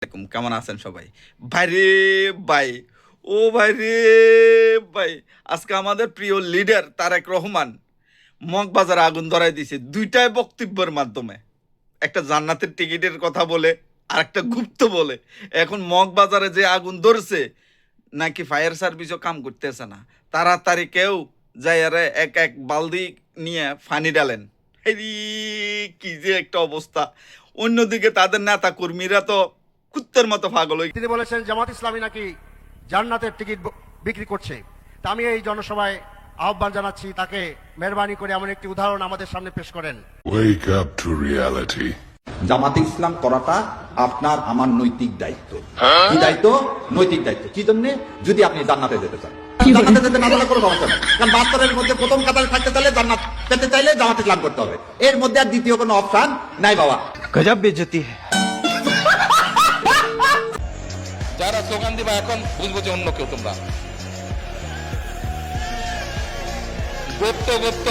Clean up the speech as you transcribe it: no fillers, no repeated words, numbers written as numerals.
কেমন আছেন সবাই? ভাই রে ভাই, ও ভাই রে ভাই, আজকে আমাদের প্রিয় লিডার তারেক রহমান মগবাজারে আগুন ধরাই দিয়েছে দুইটাই বক্তব্যের মাধ্যমে। একটা জান্নাতের টিকিটের কথা বলে আর একটা গুপ্ত বলে। এখন মগবাজারে যে আগুন ধরছে নাকি ফায়ার সার্ভিসও কাম করতেছে না, তাড়াতাড়ি কেউ যাই আরে এক এক বালদি নিয়ে পানি ডালেন। এই কি যে একটা অবস্থা! অন্যদিকে তাদের নেতা কর্মীরা তো কুত্তের মতো পাগল হয়ে। তিনি বলেছেন জামাত ইসলামী নাকি জান্নাতের টিকিট বিক্রি করছে। তা আমি এই জনসভায় আহ্বান জানাচ্ছি তাকে মেহরবানি করে এমন একটি উদাহরণ আমাদের সামনে পেশ করেন। Wake up to reality. জামাতে ইসলাম করাটা আপনার আমার নৈতিক দায়িত্ব। কি দায়িত্ব? নৈতিক দায়িত্ব। কি জন্য? যদি আপনি জান্নাতে যেতে চান। জান্নাতে যেতে না গেলে কোনো সমস্যা নেই, কারণ 72 মধ্যে প্রথম কাতারে থাকতে চাইলে জান্নাত পেতে চাইলে জামাতে ইসলাম করতে হবে। এর মধ্যে আর দ্বিতীয় কোনো অপশন নাই বাবা। গজব বেজতি। যারা স্লোগান দিবা এখন বুঝবো যে অন্য কেউ তোমরা গুপ্ত গুপ্ত